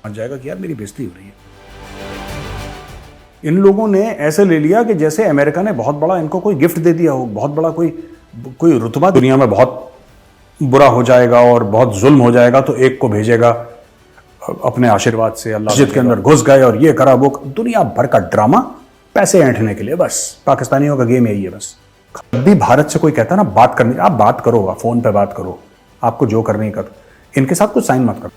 समझ जाएगा कि यार मेरी बेइज्जती हो रही है। इन लोगों ने ऐसे ले लिया कि जैसे अमेरिका ने बहुत बड़ा इनको कोई गिफ्ट दे दिया हो, बहुत बड़ा कोई रुतबा, दुनिया में बहुत बुरा हो जाएगा और बहुत जुल्म हो जाएगा तो एक को भेजेगा अपने आशीर्वाद से, अल्लाह मस्जिद के अंदर घुस गए और ये करा वो, दुनिया भर का ड्रामा पैसे ऐंठने के लिए। बस पाकिस्तानियों का गेम यही है। बस जब भी भारत से कोई कहता है ना बात करनी, आप बात करो, आप फोन पे बात करो, आपको जो करनी है करो, इनके साथ कुछ साइन मत करो।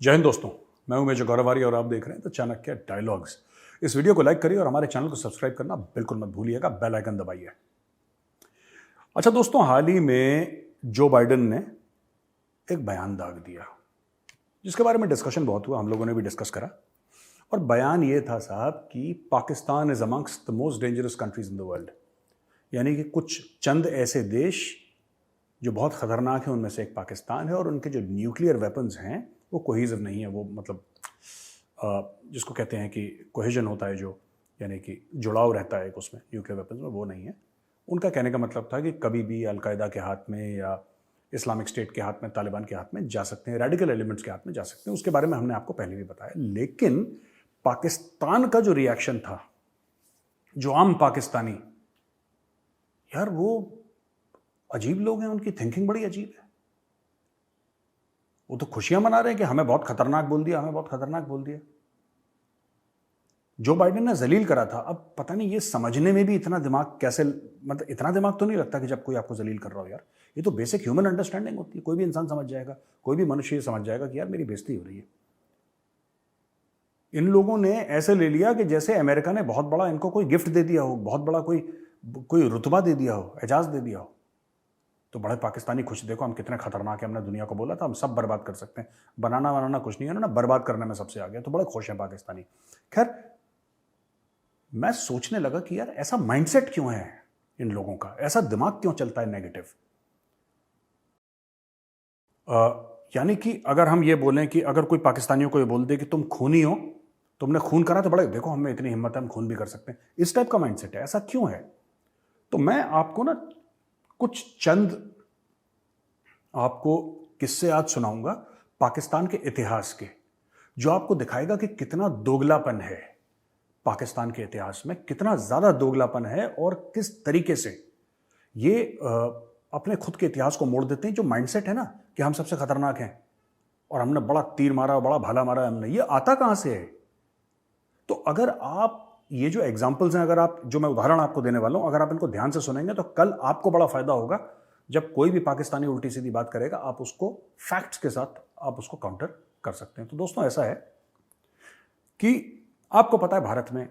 जय हिंद दोस्तों, मैं हूं मेजर गौरव आर्य और आप देख रहे हैं द चाणक्य डायलॉग्स। इस वीडियो को लाइक करिए और हमारे चैनल को सब्सक्राइब करना बिल्कुल मत भूलिएगा, बेल आइकन दबाइए। अच्छा दोस्तों, हाल ही में जो बाइडेन ने एक बयान दाग दिया जिसके बारे में डिस्कशन बहुत हुआ, हम लोगों ने भी डिस्कस करा। और बयान ये था साहब कि Pakistan is amongst the most dangerous countries in the world, यानी कि कुछ चंद ऐसे देश जो बहुत खतरनाक हैं उनमें से एक पाकिस्तान है, और उनके जो न्यूक्लियर वेपन्स हैं वो कोहेसिव नहीं है, वो मतलब जिसको कहते हैं कि कोहेजन होता है जो, यानी कि जुड़ाव रहता है उसमें न्यूक्लियर वेपन्स में, वो नहीं है। उनका कहने का मतलब था कि कभी भी अलकायदा के हाथ में या इस्लामिक स्टेट के हाथ में, तालिबान के हाथ में जा सकते हैं, रेडिकल एलिमेंट्स के हाथ में जा सकते हैं। उसके बारे में हमने आपको पहले भी बताया। लेकिन पाकिस्तान का जो रिएक्शन था, जो आम पाकिस्तानी, यार वो अजीब लोग हैं, उनकी थिंकिंग बड़ी अजीब है। वो तो खुशियां मना रहे हैं कि हमें बहुत खतरनाक बोल दिया, हमें बहुत खतरनाक बोल दिया। जो बाइडेन ने जलील करा था, अब पता नहीं ये समझने में भी इतना दिमाग कैसे, मतलब इतना दिमाग तो नहीं लगता कि जब कोई आपको जलील कर रहा हो। यार ये तो बेसिक ह्यूमन अंडरस्टैंडिंग होती है, कोई भी इंसान समझ जाएगा, कोई भी मनुष्य ये समझ जाएगा कि यार मेरी बेइज्जती हो रही है। इन लोगों ने ऐसे ले लिया कि जैसे अमेरिका ने बहुत बड़ा इनको कोई गिफ्ट दे दिया हो, बहुत बड़ा कोई रुतबा दे दिया हो, एजाज दे दिया हो। तो बड़े पाकिस्तानी खुश, देखो हम कितने खतरनाक हैं, हमने दुनिया को बोला था हम सब बर्बाद कर सकते हैं, बनाना कुछ नहीं है ना, बर्बाद करने में सबसे आगे, तो बड़े खुश हैं पाकिस्तानी। खैर, मैं सोचने लगा कि यार ऐसा माइंडसेट क्यों है इन लोगों का, ऐसा दिमाग क्यों चलता है नेगेटिव। यानी कि अगर हम ये बोलें कि अगर कोई पाकिस्तानियों को ये बोल दे कि तुम खूनी हो, तुमने खून करा, तो बड़े देखो हमें इतनी हिम्मत है, हम खून भी कर सकते हैं। इस टाइप का माइंडसेट है, ऐसा क्यों है। तो मैं आपको ना कुछ चंद आपको किस्से आज सुनाऊंगा पाकिस्तान के इतिहास के, जो आपको दिखाएगा कि कितना दोगलापन है पाकिस्तान के इतिहास में, कितना ज्यादा दोगलापन है और किस तरीके से ये अपने खुद के इतिहास को मोड़ देते हैं। जो माइंडसेट है ना कि हम सबसे खतरनाक हैं और हमने बड़ा तीर मारा, बड़ा भाला मारा हमने, ये आता कहां से है। तो अगर आप ये जो एग्जाम्पल्स हैं, अगर आप, जो मैं उदाहरण आपको देने वाला हूं, अगर आप इनको ध्यान से सुनेंगे तो कल आपको बड़ा फायदा होगा। जब कोई भी पाकिस्तानी उल्टी सीधी बात करेगा, आप उसको फैक्ट्स के साथ आप उसको काउंटर कर सकते हैं। तो दोस्तों ऐसा है कि आपको पता है भारत में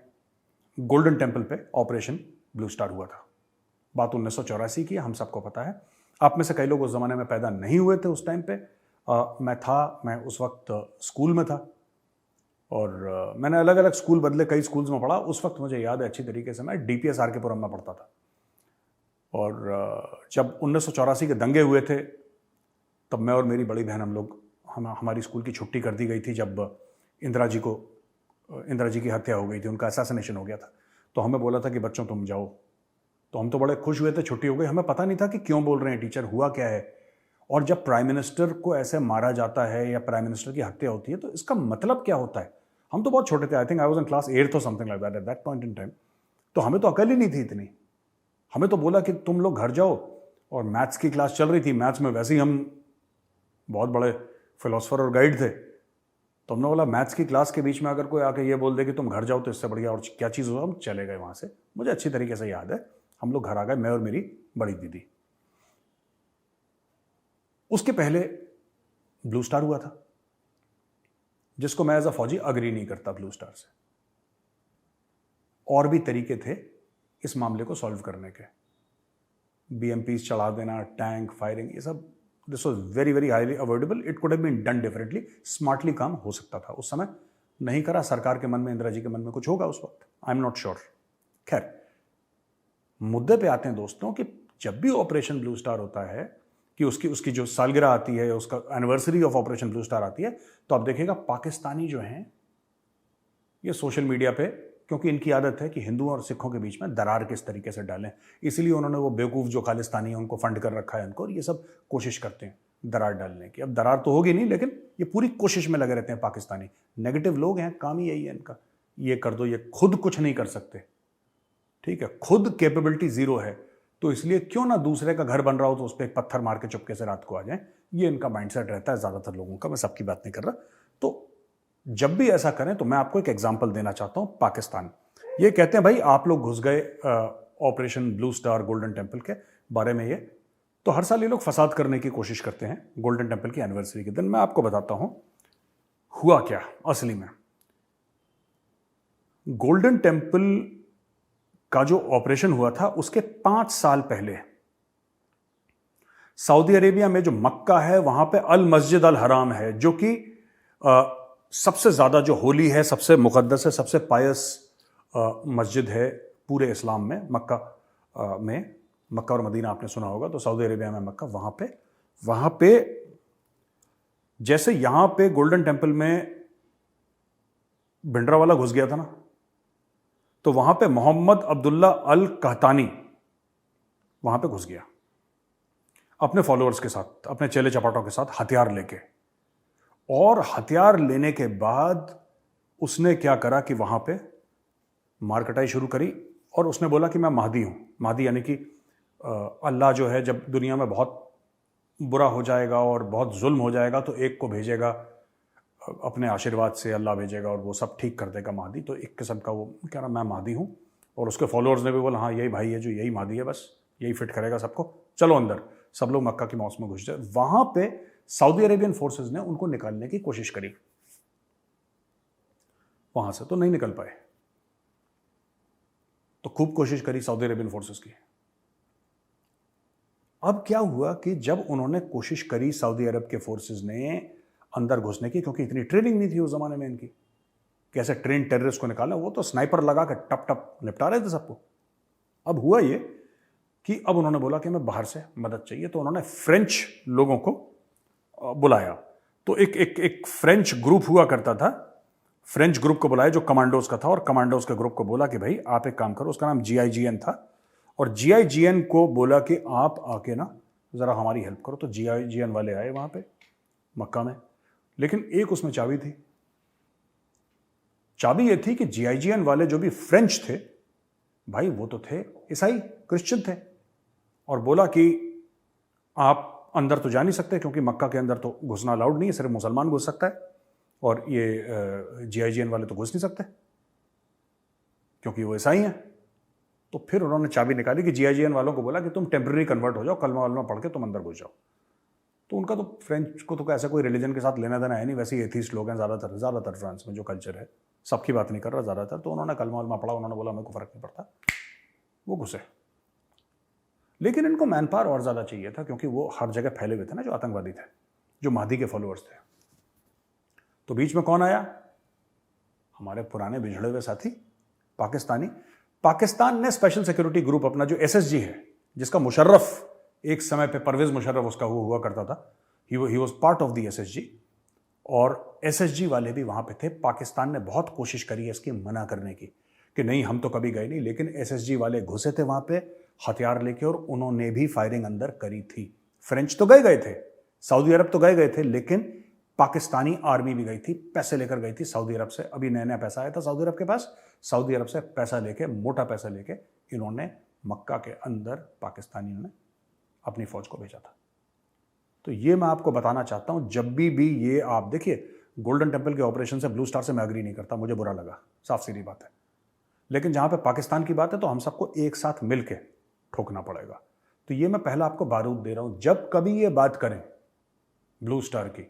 गोल्डन टेम्पल पे ऑपरेशन ब्लू स्टार हुआ था। बात 1984 की है, हम सबको पता है। आप में से कई लोग उस जमाने में पैदा नहीं हुए थे उस टाइम पे। मैं उस वक्त स्कूल में था और मैंने अलग अलग स्कूल बदले, कई स्कूल्स में पढ़ा। उस वक्त मुझे याद है अच्छी तरीके से, मैं डीपीएस आर के पुरम में पढ़ता था। और जब 1984 के दंगे हुए थे, तब मैं और मेरी बड़ी बहन, हमारी स्कूल की छुट्टी कर दी गई थी जब इंदिरा जी की हत्या हो गई थी, उनका असैसिनेशन हो गया था। तो हमें बोला था कि बच्चों तुम जाओ। तो हम तो बड़े खुश हुए थे, छुट्टी हो गई। हमें पता नहीं था कि क्यों बोल रहे हैं टीचर, हुआ क्या है। और जब प्राइम मिनिस्टर को ऐसे मारा जाता है या प्राइम मिनिस्टर की हत्या होती है तो इसका मतलब क्या होता है। हम तो बहुत छोटे थे, I think I was in class 8 और something like that at that point in time. तो हमें तो अकल ही नहीं थी इतनी। हमें तो बोला कि तुम लोग घर जाओ, और मैथ्स की क्लास चल रही थी। मैथ्स में वैसे ही हम बहुत बड़े फिलोसफर और गाइड थे। तो हमने बोला मैथ्स की क्लास के बीच में अगर कोई आके ये बोल दे कि तुम घर जाओ तो इससे बढ़िया और क्या चीज़ होगा। हम चले गए वहाँ से, मुझे अच्छी तरीके से याद है। हम लोग घर आ गए, मैं और मेरी बड़ी दीदी। उसके पहले ब्लू स्टार हुआ था, जिसको मैं एज अ फौजी अग्री नहीं करता ब्लू स्टार से। और भी तरीके थे इस मामले को सॉल्व करने के, बीएमपीज चढ़ा देना, टैंक फायरिंग, ये सब। This was very very highly avoidable. It could have been done differently, smartly काम हो सकता था उस समय। नहीं करा। सरकार के मन में, इंदिरा जी के मन में कुछ होगा उस वक्त, आई एम नॉट श्योर। खैर, मुद्दे पे आते हैं दोस्तों कि जब भी ऑपरेशन ब्लू स्टार होता है, कि उसकी जो सालगिरह आती है, उसका anniversary of operation blue star आती है, तो आप देखिएगा पाकिस्तानी जो हैं ये सोशल मीडिया पे, क्योंकि इनकी आदत है कि हिंदुओं और सिखों के बीच में दरार किस तरीके से डालें, इसलिए उन्होंने वो बेवकूफ़ जो खालिस्तानी है उनको फंड कर रखा है उनको, और ये सब कोशिश करते हैं। दरार डालने की। अब दरार तो होगी नहीं, लेकिन ये पूरी कोशिश में लगे रहते हैं पाकिस्तानी। नेगेटिव लोग हैं, काम ही यही है इनका, ये कर दो, ये खुद कुछ नहीं कर सकते, ठीक है, खुद कैपेबिलिटी जीरो है, तो इसलिए क्यों ना दूसरे का घर बन रहा हो तो उस पर एक पत्थर मार के चुपके से रात को आ जाए। ये इनका माइंडसेट रहता है ज्यादातर लोगों का, मैं सबकी बात नहीं कर रहा। तो जब भी ऐसा करें तो मैं आपको एक एग्जांपल देना चाहता हूं। पाकिस्तान ये कहते हैं भाई आप लोग घुस गए operation blue star golden temple के बारे में, ये तो हर साल ये लोग फसाद करने की कोशिश करते हैं गोल्डन टेम्पल की एनिवर्सरी के दिन। मैं आपको बताता हूं हुआ क्या असली में। गोल्डन टेम्पल का जो ऑपरेशन हुआ था उसके 5 साल पहले सऊदी अरेबिया में जो मक्का है वहां पे अल मस्जिद अल हराम है, जो कि सबसे ज्यादा जो होली है, सबसे मुकद्दस है, सबसे पायस मस्जिद है पूरे इस्लाम में। मक्का और मदीना आपने सुना होगा, तो सऊदी अरेबिया में मक्का, वहां पे जैसे यहां पे गोल्डन टेम्पल में भिंडरावाला घुस गया था ना, तो वहां पे मोहम्मद अब्दुल्ला अल कहतानी वहां पे घुस गया अपने फॉलोअर्स के साथ, अपने चेले चपाटों के साथ, हथियार लेके। और हथियार लेने के बाद उसने क्या करा कि वहां पे मारकटाई शुरू करी, और उसने बोला कि मैं महदी हूं। महदी यानी कि अल्लाह जो है जब दुनिया में बहुत बुरा हो जाएगा और बहुत जुल्म हो जाएगा तो एक को भेजेगा अपने आशीर्वाद से, अल्लाह भेजेगा और वो सब ठीक कर देगा, महदी। तो एक किस्म का वो कह रहा मैं महदी हूं। और उसके फॉलोअर्स ने भी बोला हाँ यही भाई है जो यही महदी है, बस यही फिट करेगा सबको, चलो अंदर। सब लोग मक्का की मौसम में घुस जाए। वहां पे सऊदी अरेबियन फोर्सेस ने उनको निकालने की कोशिश करी, वहां से तो नहीं निकल पाए। तो खूब कोशिश करी सऊदी अरेबियन फोर्सेस की। अब क्या हुआ कि जब उन्होंने कोशिश करी सऊदी अरब के फोर्सेस ने अंदर घुसने की, क्योंकि इतनी ट्रेनिंग नहीं थी उस जमाने में इनकी, कैसे ट्रेन टेररिस्ट को निकालना, वो तो स्नाइपर लगा कर टप टप निपटा रहे थे सबको। अब हुआ ये कि अब उन्होंने बोला कि मैं बाहर से मदद चाहिए, तो उन्होंने फ्रेंच लोगों को बुलाया। तो एक फ्रेंच ग्रुप हुआ करता था, फ्रेंच ग्रुप को बुलाया जो कमांडोज का था, और कमांडोज के ग्रुप को बोला कि भाई आप एक काम करो, उसका नाम GIGN था, और GIGN को बोला कि आप आके ना जरा हमारी हेल्प करो। तो GIGN वाले आए वहां पे मक्का में, लेकिन एक उसमें चाबी थी। चाबी ये थी कि GIGN वाले जो भी फ्रेंच थे भाई, वो तो थे ईसाई, क्रिश्चियन थे, और बोला कि आप अंदर तो जा नहीं सकते क्योंकि मक्का के अंदर तो घुसना अलाउड नहीं है, सिर्फ मुसलमान घुस सकता है, और ये GIGN वाले तो घुस नहीं सकते क्योंकि वो ईसाई हैं। तो फिर उन्होंने चाबी निकाली कि GIGN वालों को बोला कि तुम टेम्पररी कन्वर्ट हो जाओ, कलमा वलमा पढ़ के तुम अंदर घुस जाओ। तो उनका तो फ्रेंच को तो ऐसा कोई रिलीजन के साथ लेना देना है नहीं, वैसे ही एथीस्ट लोग हैं ज़्यादातर फ्रांस में जो कल्चर है, सबकी बात नहीं कर रहा ज़्यादातर। तो उन्होंने कलमा वलमा पढ़ा, उन्होंने बोला मेरे को फ़र्क नहीं पड़ता, वो घुसे। लेकिन इनको मैन पावर और ज़्यादा चाहिए था, क्योंकि वो हर जगह फैले हुए थे ना, जो आतंकवादी थे, जो महदी के फॉलोअर्स थे। तो बीच में कौन आया? हमारे पुराने बिछड़े हुए साथी पाकिस्तानी। पाकिस्तान ने स्पेशल सिक्योरिटी ग्रुप अपना जो SSG है, जिसका मुशर्रफ एक समय पे परवेज मुशर्रफ उसका वो हुआ करता था, he was part of the SSG, और SSG वाले भी वहां पे थे। पाकिस्तान ने बहुत कोशिश करी है इसकी मना करने की कि नहीं हम तो कभी गए नहीं, लेकिन SSG वाले घुसे थे वहां पे हथियार लेके, और उन्होंने भी फायरिंग अंदर करी थी। फ्रेंच तो गए थे, सऊदी अरब तो गए थे, लेकिन पाकिस्तानी आर्मी भी गई थी, पैसे लेकर गई थी सऊदी अरब से। अभी नया नया पैसा आया था सऊदी अरब के पास, सऊदी अरब से पैसा लेके, मोटा पैसा लेके इन्होंने मक्का के अंदर पाकिस्तानियों ने अपनी फौज को भेजा था। तो ये मैं आपको बताना चाहता हूं, जब भी ये आप देखिए, गोल्डन टेम्पल के ऑपरेशन से ब्लू स्टार से मैं एग्री नहीं करता, मुझे बुरा लगा, साफ सीधी बात है। लेकिन जहां पे पाकिस्तान की बात है तो हम सबको एक साथ मिलके ठोकना पड़ेगा। तो ये मैं पहला आपको बारूद दे रहा हूं, जब कभी ये बात करें ब्लू स्टार की,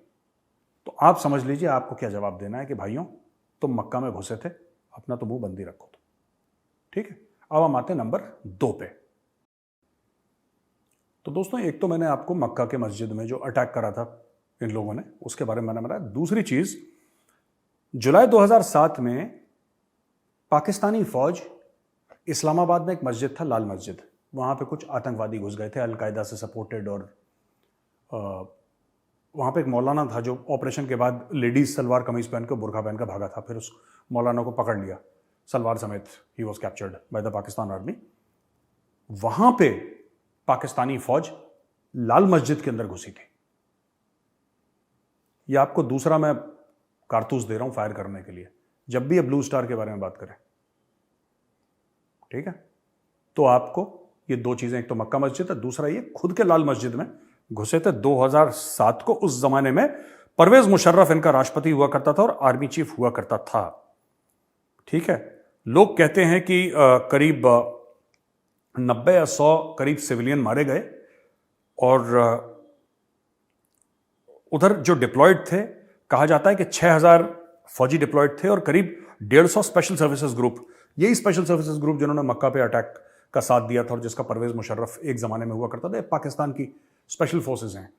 तो आप समझ लीजिए आपको क्या जवाब देना है कि भाइयों तुम मक्का में घुसे थे, अपना तो मुंह बंदी रखो। तो ठीक है, अब हम आते हैं नंबर 2 पे। तो दोस्तों, एक तो मैंने आपको मक्का के मस्जिद में जो अटैक करा था इन लोगों ने, उसके बारे में मैंने बताया। दूसरी चीज, जुलाई 2007 में पाकिस्तानी फौज, इस्लामाबाद में एक मस्जिद था लाल मस्जिद, वहां पे कुछ आतंकवादी घुस गए थे अलकायदा से सपोर्टेड, और वहां पे एक मौलाना था जो ऑपरेशन के बाद लेडीज सलवार कमीज पहन के बुरखा पहन के भागा था। फिर उस मौलाना को पकड़ लिया सलवार समेत, he was captured by the Pakistan army. वहां पे पाकिस्तानी फौज लाल मस्जिद के अंदर घुसी थी, ये आपको दूसरा मैं कारतूस दे रहा हूं फायर करने के लिए, जब भी ये ब्लू स्टार के बारे में बात करें, ठीक है? तो आपको ये दो चीजें, एक तो मक्का मस्जिद है, दूसरा ये खुद के लाल मस्जिद में घुसे थे 2007 को। उस जमाने में परवेज मुशर्रफ इनका राष्ट्रपति हुआ करता था और आर्मी चीफ हुआ करता था, ठीक है? लोग कहते हैं कि करीब 90 या 100 करीब सिविलियन मारे गए, और उधर जो डिप्लॉयड थे, कहा जाता है कि 6000 फौजी डिप्लॉयड थे और करीब 150 स्पेशल सर्विसेज ग्रुप, यही स्पेशल सर्विसेज ग्रुप जिन्होंने मक्का पे अटैक का साथ दिया था और जिसका परवेज मुशर्रफ एक जमाने में हुआ करता था, पाकिस्तान की स्पेशल फोर्सेज हैं,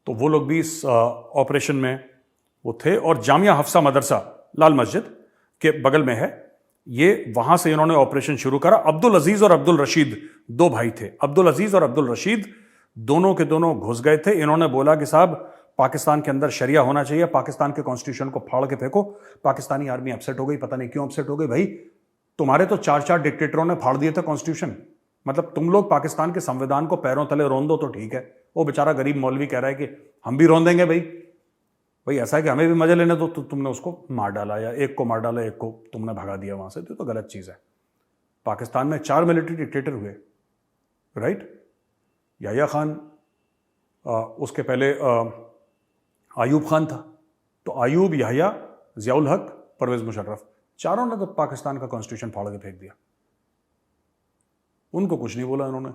तो वो लोग भी इस ऑपरेशन में वो थे। और जामिया हफ्सा मदरसा लाल मस्जिद के बगल में है, ये वहां से इन्होंने ऑपरेशन शुरू करा। अब्दुल अजीज और अब्दुल रशीद दो भाई थे, अब्दुल अजीज और अब्दुल रशीद दोनों के दोनों घुस गए थे। इन्होंने बोला कि साहब पाकिस्तान के अंदर शरिया होना चाहिए, पाकिस्तान के कॉन्स्टिट्यूशन को फाड़ के फेंको। पाकिस्तानी आर्मी अपसेट हो गई, पता नहीं क्यों अपसेट हो गई। भाई तुम्हारे तो 4 डिक्टेटरों ने फाड़ दिए थे कॉन्स्टिट्यूशन, मतलब तुम लोग पाकिस्तान के संविधान को पैरों तले रोन दो तो ठीक है। वो बेचारा गरीब मौलवी कह रहा है कि हम भी रोन देंगे। भाई ऐसा है कि हमें भी मजे लेने दो, तो तुमने उसको मार डाला, या एक को मार डाला, एक को तुमने भगा दिया वहां से, तो गलत चीज है। पाकिस्तान में 4 मिलिट्री डिक्टेटर हुए, राइट? याह्या खान, उसके पहले आयूब खान था, तो आयूब, याह्या, जियाउल हक, परवेज मुशर्रफ, चारों ने तो पाकिस्तान का कॉन्स्टिट्यूशन फाड़ के फेंक दिया। उनको कुछ नहीं बोला इन्होंने।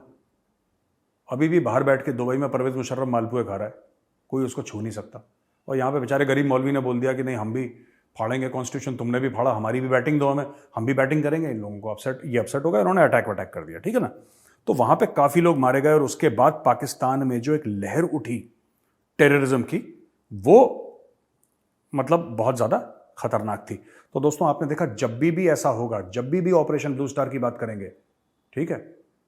अभी भी बाहर बैठ के दुबई में परवेज मुशर्रफ मालपुए खा रहा है, कोई उसको छू नहीं सकता। और यहाँ पे बेचारे गरीब मौलवी ने बोल दिया कि नहीं हम भी फाड़ेंगे कॉन्स्टिट्यूशन, तुमने भी फाड़ा, हमारी भी बैटिंग दो हमें, हम भी बैटिंग करेंगे। इन लोगों को अपसेट हो गया, इन्होंने अटैक कर दिया, ठीक है ना? तो वहां पे काफी लोग मारे गए। और उसके बाद पाकिस्तान में जो एक लहर उठी टेररिज्म की, वो मतलब बहुत ज्यादा खतरनाक थी। तो दोस्तों आपने देखा, जब भी ऐसा होगा, जब भी ऑपरेशन ब्लू स्टार की बात करेंगे, ठीक है,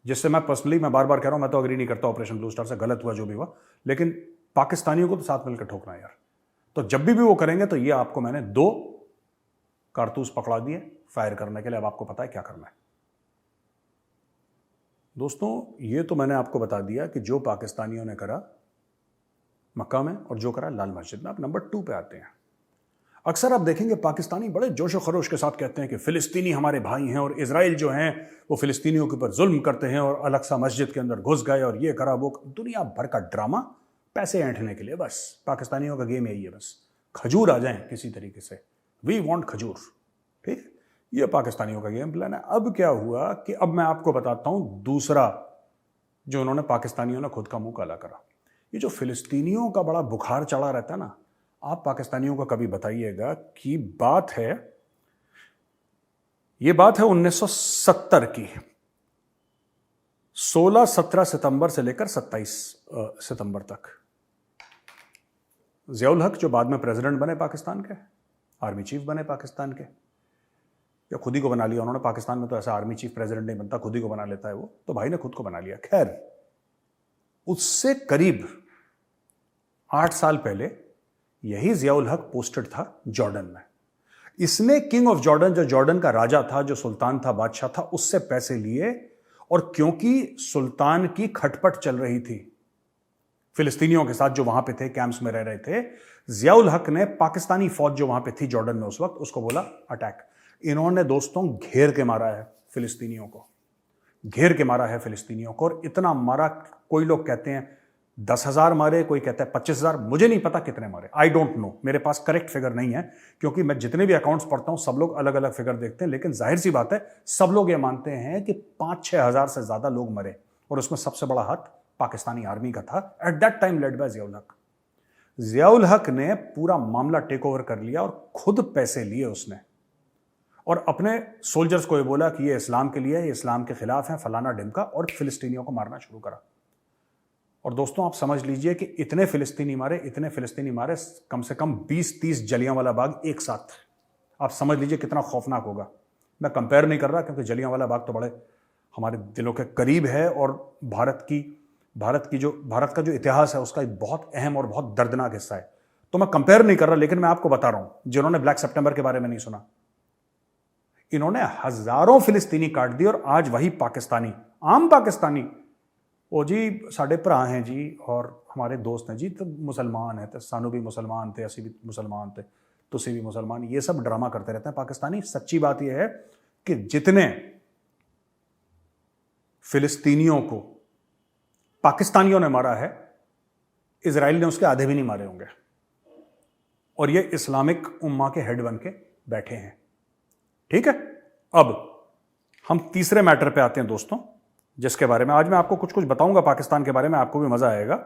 जिससे मैं पर्सनली मैं बार बार कह रहा हूं, मैं तो अग्री नहीं करता ऑपरेशन ब्लू स्टार से, गलत हुआ जो भी हुआ, लेकिन पाकिस्तानियों को तो साथ मिलकर ठोकना है यार। तो जब भी वो करेंगे, तो ये आपको मैंने 2 कारतूस पकड़ा दिए फायर करने के लिए। अब आपको पता है क्या करना है। दोस्तों ये तो मैंने आपको बता दिया कि जो पाकिस्तानियों ने करा मक्का में और जो करा लाल मस्जिद में। अब नंबर 2 पे आते हैं। अक्सर आप देखेंगे पाकिस्तानी बड़े जोश खरोश के साथ कहते हैं कि फिलिस्तीनी हमारे भाई हैं और इजराइल जो हैं वो फिलिस्तीनियों के ऊपर जुल्म करते हैं और अल-अक्सा मस्जिद के अंदर घुस गए और ये करा वो। दुनिया भर का ड्रामा, पैसे ऐंठने के लिए। बस पाकिस्तानियों का गेम यही है, बस खजूर आ जाए किसी तरीके से, वी वांट खजूर, ठीक। ये पाकिस्तानियों का गेम प्लान है। अब क्या हुआ कि अब मैं आपको बताता हूं दूसरा जो उन्होंने पाकिस्तानियों ने खुद का मुंह काला करा। ये जो फिलिस्तीनियों का बड़ा बुखार चढ़ा रहता है ना, आप पाकिस्तानियों को कभी बताइएगा कि बात है, ये बात है 1970 की, 16-17 सितंबर से लेकर 27 सितंबर तक। जियाउल हक जो बाद में प्रेसिडेंट बने पाकिस्तान के, आर्मी चीफ बने पाकिस्तान के, या खुद ही को बना लिया उन्होंने। पाकिस्तान में तो ऐसा आर्मी चीफ प्रेसिडेंट नहीं बनता, खुद ही को बना लेता है वो, तो भाई ने खुद को बना लिया। खैर, उससे करीब 8 साल पहले यही जियाउल हक पोस्टेड था जॉर्डन में। इसने किंग ऑफ जॉर्डन, जो जॉर्डन का राजा था, जो सुल्तान था, बादशाह था, उससे पैसे लिए। और क्योंकि सुल्तान की खटपट चल रही थी फिलिस्तीनियों के साथ जो वहां पे थे, कैंप्स में रह रहे थे, जियाउल हक ने पाकिस्तानी फौज जो वहां पे थी जॉर्डन में उस वक्त, उसको बोला अटैक। इन्होंने दोस्तों घेर के मारा है फिलिस्तीनियों को, घेर के मारा है फिलिस्तीनियों को। और इतना मारा, कोई लोग कहते हैं 10,000 मारे, कोई कहता है 25,000, मुझे नहीं पता कितने मारे, आई डोंट नो, मेरे पास करेक्ट फिगर नहीं है, क्योंकि मैं जितने भी अकाउंट्स पढ़ता हूं सब लोग अलग अलग फिगर देखते हैं। लेकिन जाहिर सी बात है, सब लोग ये मानते हैं कि 5-6 हजार से ज्यादा लोग मरे, और उसमें सबसे बड़ा हाथ पाकिस्तानी आर्मी का था, at that time led by Ziaul हक। जियाउल हक ने पूरा मामला टेक ओवर कर लिया और खुद पैसे लिए उसने, और अपने सोल्जर्स को ये बोला कि ये इस्लाम के लिए, ये इस्लाम के खिलाफ है, फलाना ढिमका, और फिलिस्तीनियों को मारना शुरू करा। और दोस्तों आप समझ लीजिए कि इतने फिलिस्तीनी मारे, कम से कम 20-30 जलियांवाला बाग एक साथ। आप समझ लीजिए कितना खौफनाक होगा। मैं कंपेयर नहीं कर रहा, क्योंकि जलियांवाला बाग तो बड़े हमारे दिलों के करीब है, और भारत का जो इतिहास है उसका एक बहुत अहम और बहुत दर्दनाक हिस्सा है। तो मैं कंपेयर नहीं कर रहा, लेकिन मैं आपको बता रहा हूं, जिन्होंने ब्लैक सितंबर के बारे में नहीं सुना, इन्होंने हजारों फिलिस्तीनी काट दिए। और आज वही पाकिस्तानी, आम पाकिस्तानी, ਉਹ ਜੀ ਸਾਡੇ ਭਰਾ हैं जी और हमारे दोस्त हैं जी, तो मुसलमान है, तो सानू भी मुसलमान थे, असी भी मुसलमान थे, तुसी भी मुसलमान, ये सब ड्रामा करते रहते हैं पाकिस्तानी। सच्ची बात यह है कि जितने फिलिस्तीनियों को पाकिस्तानियों ने मारा है, इजराइल ने उसके आधे भी नहीं मारे होंगे, और ये इस्लामिक उम्मा के हेड बन के बैठे हैं। ठीक है, अब हम तीसरे मैटर पे आते हैं दोस्तों, जिसके बारे में आज मैं आपको कुछ कुछ बताऊंगा पाकिस्तान के बारे में, आपको भी मजा आएगा।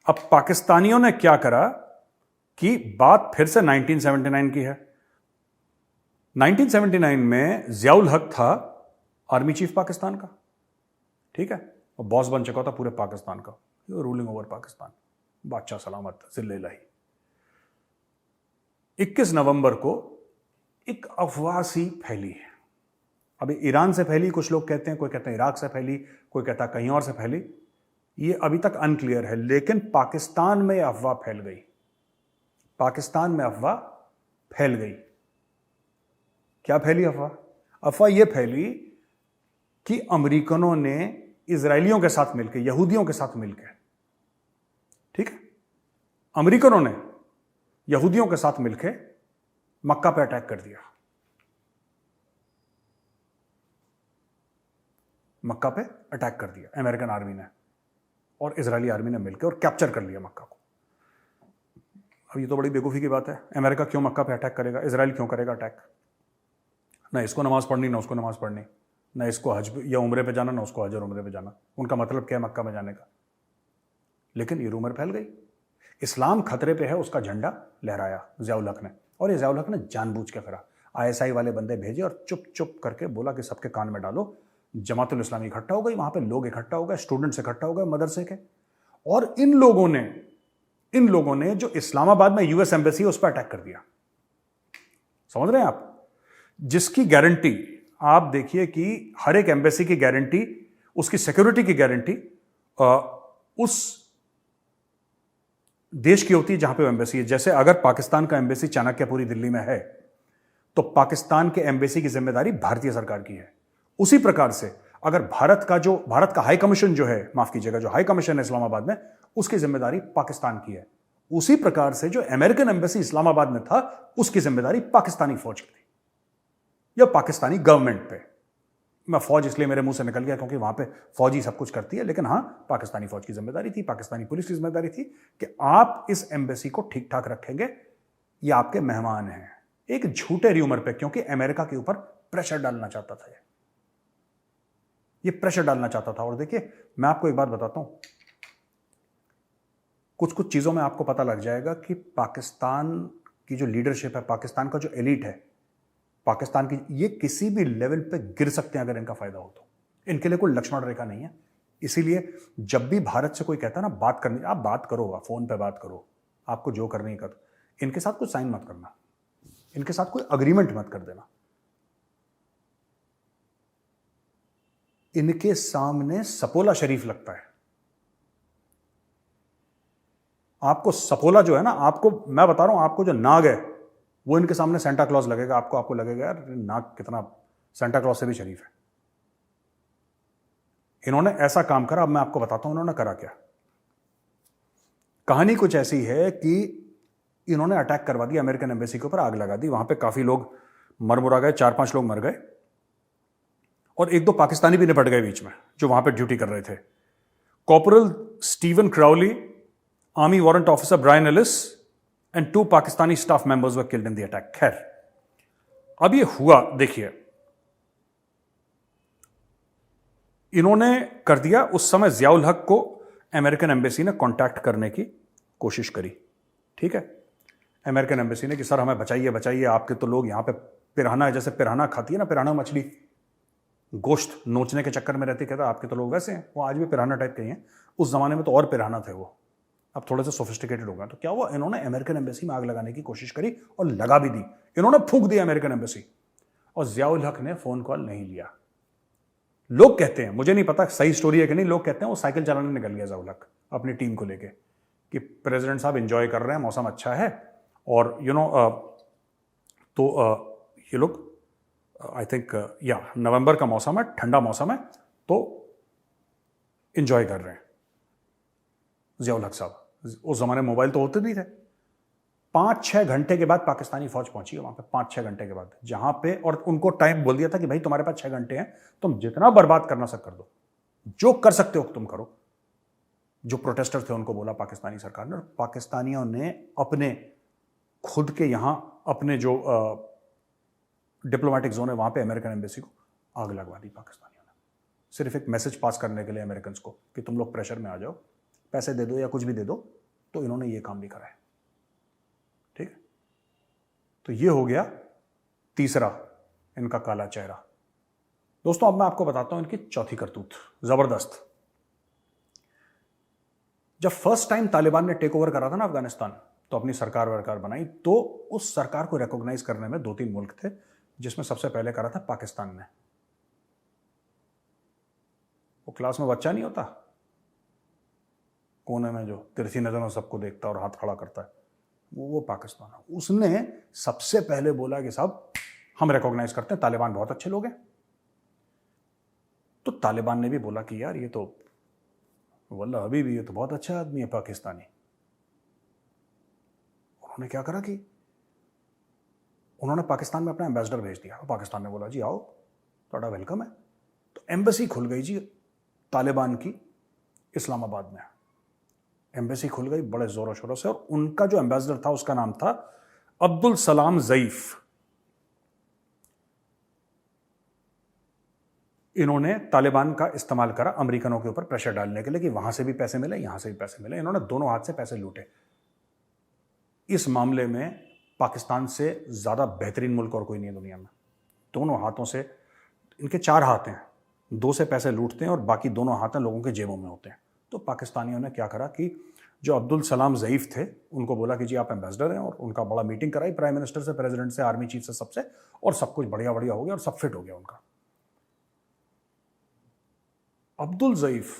अब पाकिस्तानियों ने क्या करा कि बात फिर से 1979 की है। 1979 में जियाउल हक था आर्मी चीफ पाकिस्तान का, ठीक है, और बॉस बन चुका था पूरे पाकिस्तान का, रूलिंग ओवर पाकिस्तान, बादशाह सलामत जिल्ले-ए-इलाही। 21 नवंबर को एक अफवाह सी फैली है। अभी ईरान से फैली, कुछ लोग कहते हैं, कोई कहते हैं इराक से फैली, कोई कहता है कहीं और से फैली, ये अभी तक अनक्लियर है, लेकिन पाकिस्तान में अफवाह फैल गई। पाकिस्तान में अफवाह फैल गई। क्या फैली अफवाह? अफवाह यह फैली कि अमेरिकनों ने इजरायलियों के साथ मिलकर, यहूदियों के साथ मिलकर, ठीक है, अमेरिकनों ने यहूदियों के साथ मिलकर मक्का पे अटैक कर दिया। मक्का पे अटैक कर दिया अमेरिकन आर्मी ने और इजरायली आर्मी ने मिलकर, और कैप्चर कर लिया मक्का को। अब ये तो बड़ी बेवकूफ़ी की बात है, अमेरिका क्यों मक्का पे अटैक करेगा, इजराइल क्यों करेगा अटैक? ना इसको नमाज पढ़नी, ना उसको नमाज पढ़नी, ना इसको हज या उम्रे पे जाना, ना उसको हज और उम्रे पे जाना, उनका मतलब क्या है मक्का में जाने का? लेकिन ये रूमर फैल गई, इस्लाम खतरे पे है, उसका झंडा लहराया जियाउल हक ने, और ये जियाउल हक ने जानबूझ के करा। ISI वाले बंदे भेजे और चुप चुप करके बोला कि सबके कान में डालो। जमातुल इस्लामी इकट्ठा हो गई, वहां पे लोग इकट्ठा हो गए, स्टूडेंट्स इकट्ठा हो गए मदरसे के, और इन लोगों ने जो इस्लामाबाद में US एम्बेसी है उस पर अटैक कर दिया। समझ रहे हैं आप? जिसकी गारंटी आप देखिए कि हर एक एम्बेसी की गारंटी, उसकी सिक्योरिटी की गारंटी उस देश की होती है जहां पे वो एम्बेसी है। जैसे अगर पाकिस्तान का एम्बेसी चाणक्यपुरी दिल्ली में है, तो पाकिस्तान के एम्बेसी की जिम्मेदारी भारतीय सरकार की है। उसी प्रकार से अगर भारत का हाई कमीशन जो है, माफ कीजिएगा, जो हाई कमीशन है इस्लामाबाद में, उसकी जिम्मेदारी पाकिस्तान की है। उसी प्रकार से जो अमेरिकन एम्बेसी इस्लामाबाद में था, उसकी जिम्मेदारी पाकिस्तानी फौज की थी या पाकिस्तानी गवर्नमेंट पे। मैं फौज इसलिए मेरे मुंह से निकल गया क्योंकि वहां पे फौज ही सब कुछ करती है, लेकिन हां, पाकिस्तानी फौज की जिम्मेदारी थी, पाकिस्तानी पुलिस की जिम्मेदारी थी कि आप इस एम्बेसी को ठीक ठाक रखेंगे, ये आपके मेहमान हैं। एक झूठे र्यूमर पे, क्योंकि अमेरिका के ऊपर प्रेशर डालना चाहता था, ये प्रेशर डालना चाहता था। और देखिए, मैं आपको एक बात बताता हूं, कुछ कुछ चीजों में आपको पता लग जाएगा कि पाकिस्तान की जो लीडरशिप है, पाकिस्तान का जो एलीट है, पाकिस्तान की, ये किसी भी लेवल पे गिर सकते हैं अगर इनका फायदा हो तो। इनके लिए कोई लक्ष्मण रेखा नहीं है। इसीलिए जब भी भारत से कोई कहता है ना बात करनी, आप बात करो, आप फोन पे बात करो, आपको जो करनी है करो, इनके साथ कोई साइन मत करना, इनके साथ कोई अग्रीमेंट मत कर देना। इनके सामने सपोला शरीफ लगता है। आपको सपोला जो है ना, आपको मैं बता रहा हूं, आपको जो नाग है वो इनके सामने सेंटा क्लॉज लगेगा। आपको लगेगा यार नाग कितना सेंटा क्लॉज से भी शरीफ है। इन्होंने ऐसा काम करा। अब मैं आपको बताता हूं इन्होंने करा क्या। कहानी कुछ ऐसी है कि इन्होंने अटैक करवा दिया अमेरिकन एम्बेसी के ऊपर, आग लगा दी। वहां पे काफी लोग मरमुरा गए, 4-5 लोग मर गए, और 1-2 पाकिस्तानी भी निपट गए बीच में जो वहां पे ड्यूटी कर रहे थे। Corporal Steven Crowley, army warrant officer Brian Ellis and 2 Pakistani staff members were killed in the attack. खैर, अब ये हुआ, देखिए इन्होंने कर दिया। उस समय जियाउल हक को अमेरिकन एम्बेसी ने कांटेक्ट करने की कोशिश करी, ठीक है, अमेरिकन एम्बेसी ने कि सर हमें बचाइए बचाइए, आपके तो लोग यहां पे पिराना, जैसे पिराना खाती है ना, पिराना मछली गोश्त नोचने के चक्कर में रहते, कहता आपके तो लोग वैसे हैं। वो आज भी पिराना टाइप के हैं, उस जमाने में तो और पिराना थे वो, अब थोड़े से सोफिस्टिकेटेड हो गए। तो क्या हुआ, इन्होंने अमेरिकन एम्बेसी में आग लगाने की कोशिश करी और लगा भी दी। इन्होंने फूंक दिया अमेरिकन एम्बेसी, और जियाउल हक ने फोन कॉल नहीं लिया। लोग कहते हैं, मुझे नहीं पता सही स्टोरी है कि नहीं, लोग कहते हैं वो साइकिल चलाने निकल गया जियाउल हक अपनी टीम को लेके कि प्रेसिडेंट साहब एंजॉय कर रहे हैं, मौसम अच्छा है, और तो ये लोग आई थिंक या नवंबर का मौसम है, ठंडा मौसम है, तो इंजॉय कर रहे हैं। जियाउल हक साहब, उस जमाने में मोबाइल तो होते नहीं थे। 5-6 घंटे के बाद पाकिस्तानी फौज पहुंची है वहां पे, 5-6 घंटे के बाद, जहां पे, और उनको टाइम बोल दिया था कि भाई तुम्हारे पास 6 घंटे हैं, तुम जितना बर्बाद करना सब कर दो, जो कर सकते हो तुम करो। जो प्रोटेस्टर थे उनको बोला पाकिस्तानी सरकार ने, और पाकिस्तानियों ने अपने खुद के यहां अपने जो डिप्लोमेटिक जोन है वहां पे अमेरिकन एम्बेसी को आग लगवा दी पाकिस्तानियों ने, सिर्फ एक मैसेज पास करने के लिए अमेरिकन को कि तुम लोग प्रेशर में आ जाओ, पैसे दे दो या कुछ भी दे दो। तो इन्होंने ये काम भी करा है। ठीक है, तो ये हो गया तीसरा इनका काला चेहरा। दोस्तों अब मैं आपको बताता हूं इनकी चौथी करतूत, जबरदस्त। जब फर्स्ट टाइम तालिबान ने टेक ओवर करा था ना अफगानिस्तान, तो अपनी सरकार वरकार बनाई, तो उस सरकार को रिकॉग्नाइज करने में 2-3 मुल्क थे, जिसमें सबसे पहले करा था पाकिस्तान ने। वो क्लास में बच्चा नहीं होता कोने में जो तिरछी नजरों सबको देखता और हाथ खड़ा करता है, वो पाकिस्तान है। उसने सबसे पहले बोला कि साहब हम रिकॉग्नाइज करते हैं, तालिबान बहुत अच्छे लोग हैं। तो तालिबान ने भी बोला कि यार ये तो वल्लाह अभी भी ये तो बहुत अच्छा आदमी है पाकिस्तानी। उन्होंने क्या करा कि उन्होंने पाकिस्तान में अपना एम्बेसडर भेज दिया। पाकिस्तान ने बोला जी आओ, थोड़ा वेलकम है। तो एम्बेसी खुल गई जी तालिबान की इस्लामाबाद में, एम्बेसी खुल गई बड़े जोरों शोरों से। और उनका जो एम्बेसडर था उसका नाम था अब्दुल सलाम ज़ईफ। इन्होंने तालिबान का इस्तेमाल करा अमेरिकनों के ऊपर प्रेशर डालने के लिए कि वहां से भी पैसे मिले, यहां से भी पैसे मिले। इन्होंने दोनों हाथ से पैसे लूटे। इस मामले में पाकिस्तान से ज्यादा बेहतरीन मुल्क और कोई नहीं है दुनिया में। दोनों हाथों से, इनके 4 हाथ हैं, 2 से पैसे लूटते हैं और बाकी दोनों हाथ लोगों के जेबों में होते हैं। तो पाकिस्तानियों ने क्या करा कि जो अब्दुल सलाम ज़ईफ थे उनको बोला कि जी आप एम्बेसडर हैं, और उनका बड़ा मीटिंग कराई प्राइम मिनिस्टर से, प्रेसिडेंट से, आर्मी चीफ से, सबसे, और सब कुछ बढ़िया बढ़िया हो गया और सब फिट हो गया उनका। अब्दुल ज़ईफ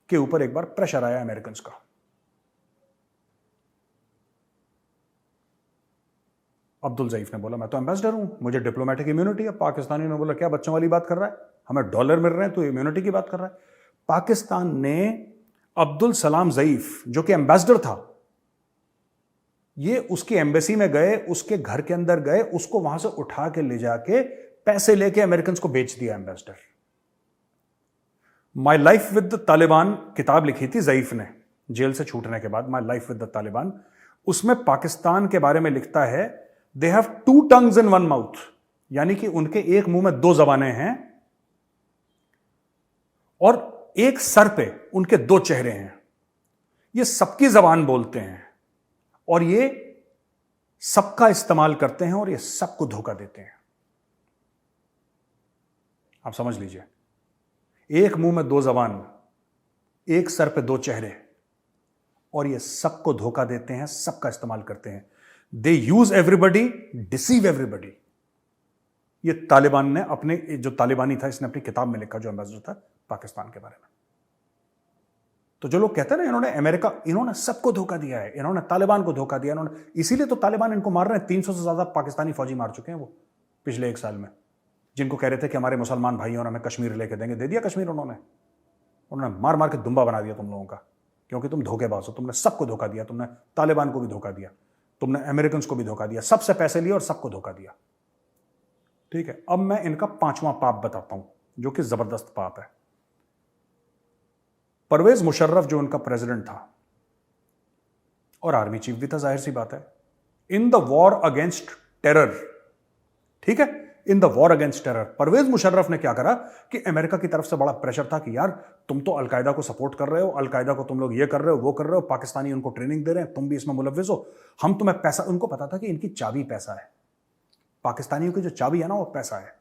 के ऊपर एक बार प्रेशर आया अमेरिकन का। अब्दुल ज़ईफ ने बोला मैं तो एम्बेसडर हूं, मुझे डिप्लोमेटिक इम्यूनिटी है। पाकिस्तानी ने बोला क्या बच्चों वाली बात कर रहा है, हमें डॉलर मिल रहे हैं तो इम्यूनिटी की बात कर रहा है। पाकिस्तान ने अब्दुल सलाम ज़ईफ जो कि एम्बेसडर था, ये उसकी एम्बेसी में गए, उसके घर के अंदर गए, उसको वहां से उठा के ले जाके पैसे लेके अमेरिकन को बेच दिया ambassador. My life with the Taliban किताब लिखी थी ज़ईफ ने जेल से छूटने के बाद, my life with the Taliban. उसमें पाकिस्तान के बारे में लिखता है they have 2 tongues in 1 mouth, यानी कि उनके एक मुंह में 2 जबानें हैं और एक सर पे उनके 2 चेहरे हैं। ये सबकी जबान बोलते हैं और ये सबका इस्तेमाल करते हैं और ये सबको धोखा देते हैं। आप समझ लीजिए, एक मुंह में 2 जबान, एक सर पे 2 चेहरे, और ये सबको धोखा देते हैं, सबका इस्तेमाल करते हैं। दे यूज एवरीबडी, डिसीव एवरीबडी। ये तालिबान ने अपने, जो तालिबानी था इसने अपनी किताब में लिखा, जो एम्बेसडर था पाकिस्तान के बारे में। तो जो लोग कहते हैं ना इन्होंने अमेरिका, इन्होंने सबको धोखा दिया है, इन्होंने तालिबान को धोखा दिया, इन्होंने, इसीलिए तो तालिबान इनको मार रहे हैं। 300 से ज्यादा पाकिस्तानी फौजी मार चुके हैं वो पिछले 1 साल में, जिनको कह रहे थे कि हमारे मुसलमान भाई और हमें कश्मीर लेके देंगे। दे दिया कश्मीर उन्होंने मार मार के दुम्बा बना दिया तुम लोगों का, क्योंकि तुम धोखेबाज हो। तुमने सबको धोखा दिया, तुमने तालिबान को भी धोखा दिया, तुमने अमेरिकन को भी धोखा दिया, सबसे पैसे लिए और सबको धोखा दिया। ठीक है, अब मैं इनका 5वां पाप बताता हूं जो कि जबरदस्त पाप है। परवेज मुशर्रफ जो उनका प्रेसिडेंट था और आर्मी चीफ भी था, जाहिर सी बात है, in the war against terror, ठीक है, in the war against terror, Pervez Musharraf ने क्या करा कि अमेरिका की तरफ से बड़ा प्रेशर था कि यार तुम तो अलकायदा को सपोर्ट कर रहे हो, अलकायदा को तुम लोग ये कर रहे हो, वो कर रहे हो, पाकिस्तानी उनको ट्रेनिंग दे रहे हैं, तुम भी इसमें मुलव्विस हो, हम तुम्हें पैसा। उनको पता था कि इनकी चाबी पैसा है, पाकिस्तानियों की जो चाबी है ना वो पैसा है।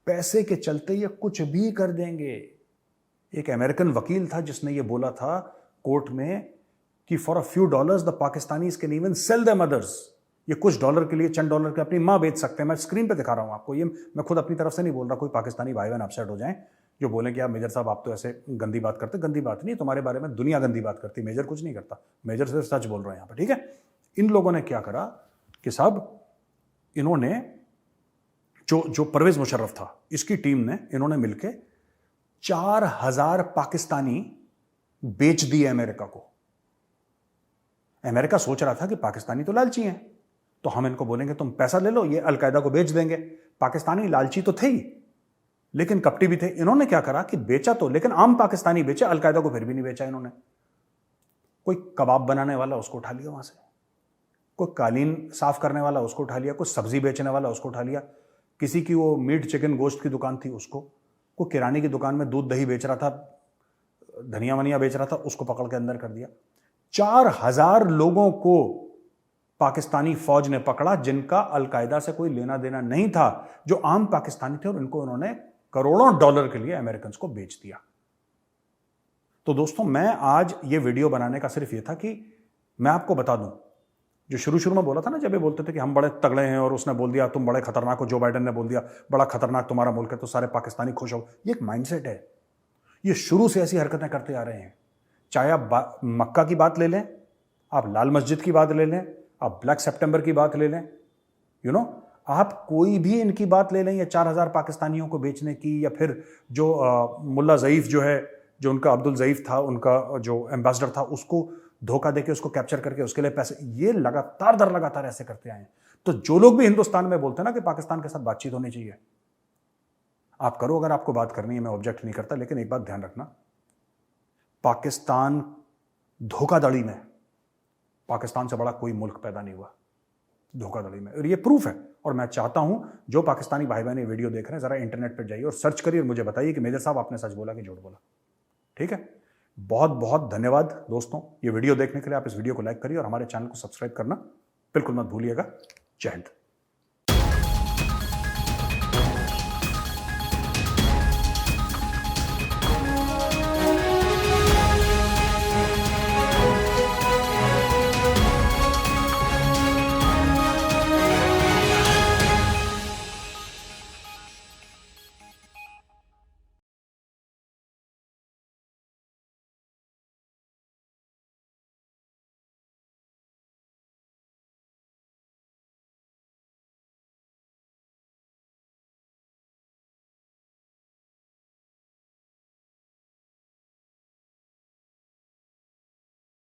पैसे के चलते ये कुछ भी कर देंगे। एक अमेरिकन वकील था जिसने ये बोला था कोर्ट में कि for a few dollars the Pakistanis can even sell their mothers. ये कुछ डॉलर के लिए, चंद डॉलर के अपनी मां बेच सकते हैं। मैं स्क्रीन पे दिखा रहा हूं आपको, ये मैं खुद अपनी तरफ से नहीं बोल रहा। कोई पाकिस्तानी भाई बहन अपसेट हो जाएं जो बोले कि यार मेजर साहब आप तो ऐसे गंदी बात करते। गंदी बात नहीं, तुम्हारे बारे में दुनिया गंदी बात करती, मेजर कुछ नहीं करता, मेजर सिर्फ सच बोल रहे हैं यहां पर, ठीक है। इन लोगों ने क्या करा कि साहब इन्होंने जो परवेज मुशर्रफ था, इसकी टीम ने, इन्होंने मिलकर 4,000 पाकिस्तानी बेच दिए अमेरिका को। अमेरिका सोच रहा था कि पाकिस्तानी तो लालची हैं, तो हम इनको बोलेंगे तुम पैसा ले लो, ये अलकायदा को बेच देंगे। पाकिस्तानी लालची तो थे ही, लेकिन कपटी भी थे। इन्होंने क्या करा कि बेचा तो, लेकिन आम पाकिस्तानी बेचे, अलकायदा को फिर भी नहीं बेचा इन्होंने। कोई कबाब बनाने वाला उसको उठा लिया वहां से, कोई कालीन साफ करने वाला उसको उठा लिया, कोई सब्जी बेचने वाला उसको उठा लिया, किसी की वो मीट चिकन गोश्त की दुकान थी उसको, कोई किराने की दुकान में दूध दही बेच रहा था, धनिया वनिया बेच रहा था, उसको पकड़ के अंदर कर दिया। 4,000 लोगों को पाकिस्तानी फौज ने पकड़ा जिनका अलकायदा से कोई लेना देना नहीं था, जो आम पाकिस्तानी थे, और इनको उन्होंने करोड़ों डॉलर के लिए अमेरिकन को बेच दिया। तो दोस्तों, मैं आज ये वीडियो बनाने का सिर्फ ये था कि मैं आपको बता दूं, जो शुरू में बोला था ना, जब ये बोलते थे कि हम बड़े तगड़े हैं, और उसने बोल दिया तुम बड़े खतरनाक हो, जो बाइडेन ने बोल दिया बड़ा खतरनाक तुम्हारा मुल्क है, तो सारे पाकिस्तानी खुश हो। ये एक माइंडसेट है, ये शुरू से ऐसी हरकतें करते आ रहे हैं। चाहे आप मक्का की बात ले लें, आप लाल मस्जिद की बात ले लें, आप ब्लैक सितंबर की बात ले लें, आप कोई भी इनकी बात ले लें, या 4,000 पाकिस्तानियों को बेचने की, या फिर जो मुल्ला ज़ईफ जो है, जो उनका अब्दुल ज़ईफ था, उनका जो एम्बेसडर था, उसको धोखा देके उसको कैप्चर करके उसके लिए पैसे, ये लगातार ऐसे करते आए हैं। तो जो लोग भी हिंदुस्तान में बोलते हैं ना कि पाकिस्तान के साथ बातचीत होनी चाहिए, आप करो, अगर आपको बात करनी है, मैं ऑब्जेक्ट नहीं करता, लेकिन एक बात ध्यान रखना, पाकिस्तान धोखाधड़ी में, पाकिस्तान से बड़ा कोई मुल्क पैदा नहीं हुआ धोखाधड़ी में, और ये प्रूफ है। और मैं चाहता हूं जो पाकिस्तानी भाई बहन ये वीडियो देख रहे हैं, जरा इंटरनेट पर जाइए और सर्च करिए और मुझे बताइए कि मेजर साहब आपने सच बोला कि झूठ बोला। ठीक है, बहुत बहुत धन्यवाद दोस्तों ये वीडियो देखने के लिए। आप इस वीडियो को लाइक करिए और हमारे चैनल को सब्सक्राइब करना बिल्कुल मत भूलिएगा। जय हिंद।